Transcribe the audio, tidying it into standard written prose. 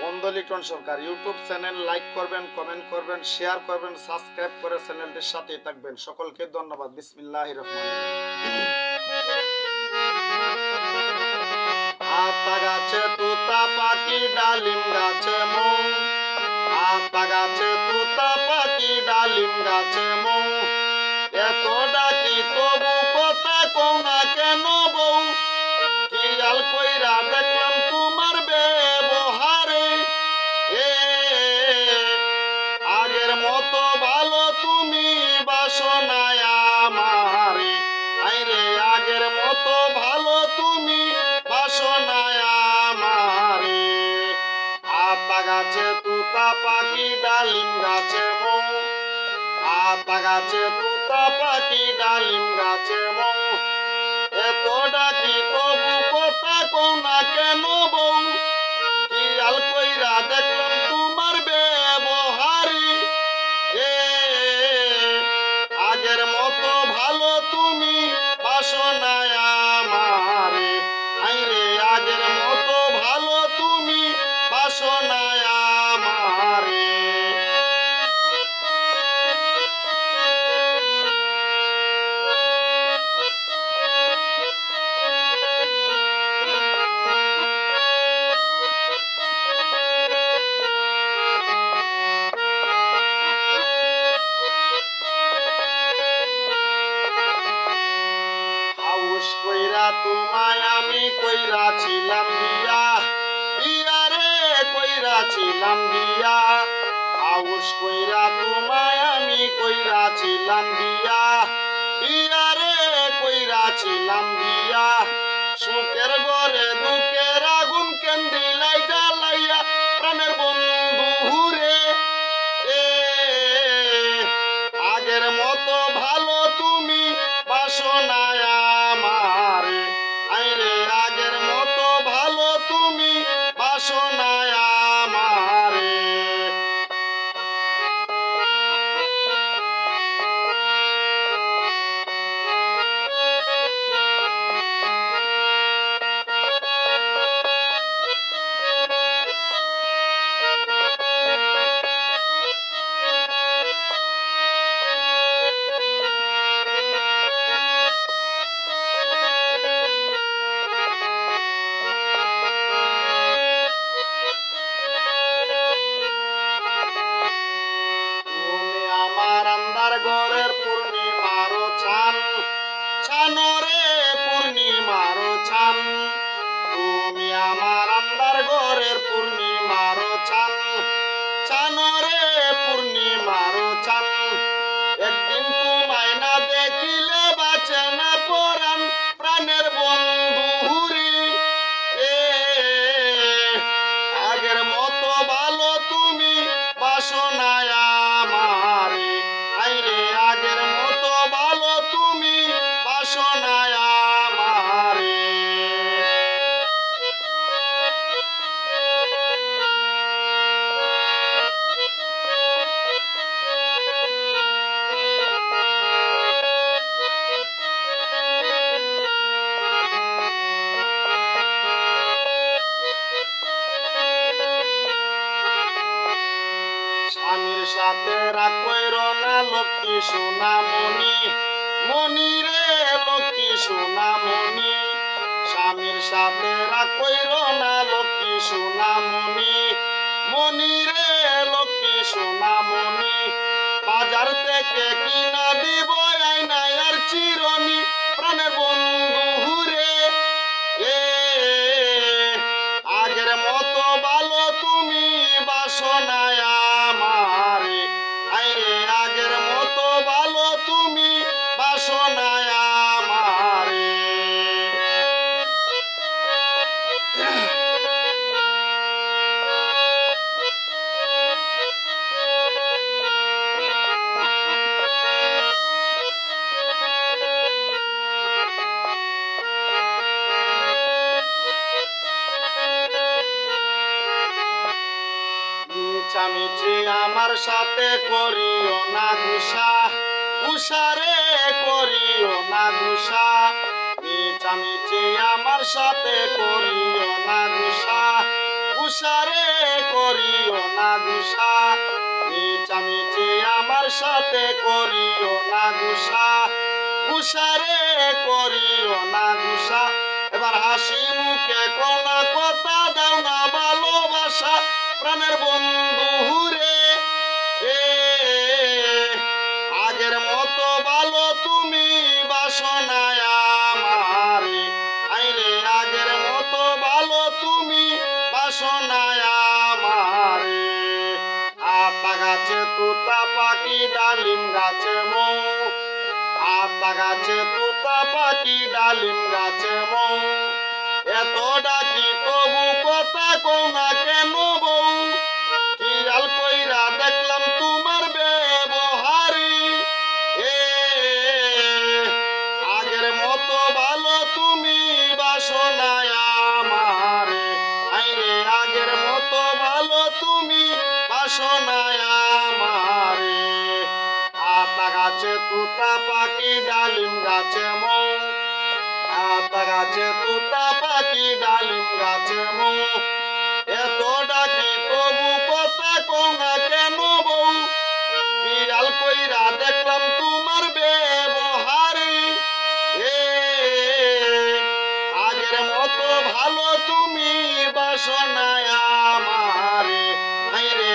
বন্ধু লিটন সরকার YouTube channel like করবেন, comment করবেন, শেয়ার করবেন, সাবস্ক্রাইব করে চ্যানেলটির সাথেই থাকবেন। সকলকে ধন্যবাদ। বিসমিল্লাহির রহমানির রহিম। আতা গাছে তুতা পাখি, ডালিম গাছে মৌ। আতা গাছে তুতা পাখি, ডালিম গাছে মৌ। এত ডাকি তবু কথা কও না কেন বউ? খেয়াল কইরা দেখলাম তোমার ব্যবহারে, এ আগের মতো ভালো তুমি বাসো না আমারে। আইরে আগের মতো ভালো তুমি বাসো না আমারে। আতা গাছে তুতা পাখি, ডালিম গাছে মৌ। আতা গাছে তুতা পাখি, ডালিম গাছে মৌ। এত ডাকি তবু কথা কও না কেন বউ? খেয়াল কইরা দেখলাম তোমার ব্যবহারে, এ আগের মতো ভালো তুমি বাসো না আমারে। আইরে আগের মতো ভালো তুমি বাসো না আমারে। হাউস কইরা তোমায় আমি কইরাছিলাম বিয়া, বিয়া রে কইরাছিলাম বিয়া। হাউস কইরা তোমায় আমি কইরাছিলাম বিয়া, বিয়া রে কইরাছিলাম বিয়া। সুখের ঘরে দুঃখের আগুন কেন দিলাই জ্বালাইয়া প্রাণের বন্ধু রে, এ আগের মতো ভালো তুমি বাসো না আমারে। আইরে আগের মতো ভালো তুমি বাসো না আমারে। তুমি আমার আন্ধার ঘরের পূর্ণিমারো ছান, ছানো রে পূর্ণিমারো ছান। তুমি আমার আন্ধার ঘরের পূর্ণিমারো ছান, ছানো রে পূর্ণিমারো ছান। একদিন তোমায় না দেখিলে বাঁচে না পরাণ, প্রাণের বন্ধু রে, এ আগের মতো ভালো তুমি বাসো না আমারে। আইরে আগের মতো ভালো তুমি বাসো না আমারে। স্বামীর সাথে রাগ কইরো না লক্ষ্মী সোনা মনি, মনি রে লক্ষ্মী সোনা মনি। স্বামীর সাথে রাগ কইরো না লক্ষ্মী সোনা মনি, মনি রে লক্ষ্মী সোনা মনি। বাজার থেকে কিনা দিব আইনা আর চিরনি, প্রাণের বন্ধু রে, এ আগের মতো ভালো তুমি বাসো না আমারে। আইরে আগের মতো ভালো তুমি বাসো না আমারে। মিছামিছি আমার সাথে করিও না গুসা, গুসারে করিও না গুসা। মিছামিছি আমার সাথে করিও না গুসা, গুসারে করিও না গুসা মিচামিচি আমার সাথে করিও না গুসা গুসারে করিও না গুসা এবার হাসি মুখে কোন কথা দাও না ভালোবাসা প্রাণের বন্ধু রে এ আগের মতো ভালো তুমি বাসনায় আমারে আইরে আগের মতো ভালো তুমি বাসনায় আমারে আতা গাছে তুতা পাখি ডালিম গাছে মৌ আতা গাছে তুতা পাখি ডালিম গাছে মৌ এত ডাকি তবু কথা কও না কেন বউ খেয়াল কইরা দেখলাম তোমার ব্যবহারি এ আগের মতো ভালো তুমি বাসনায় আমারে আইরে আগের মতো ভালো তুমি বাসনায় আমারে আতা গাছে তুতা পাখি ডালিম গাছে মৌ আতা গাছে তুতা পাখি ডালিম গাছে মৌ এত ডাকি তবু কথা কও না কেন বউ খেয়াল কইরা দেখলাম তোমার ব্যবহারে এ আগের মতো ভালো তুমি বাসনায় আমারে হাইরে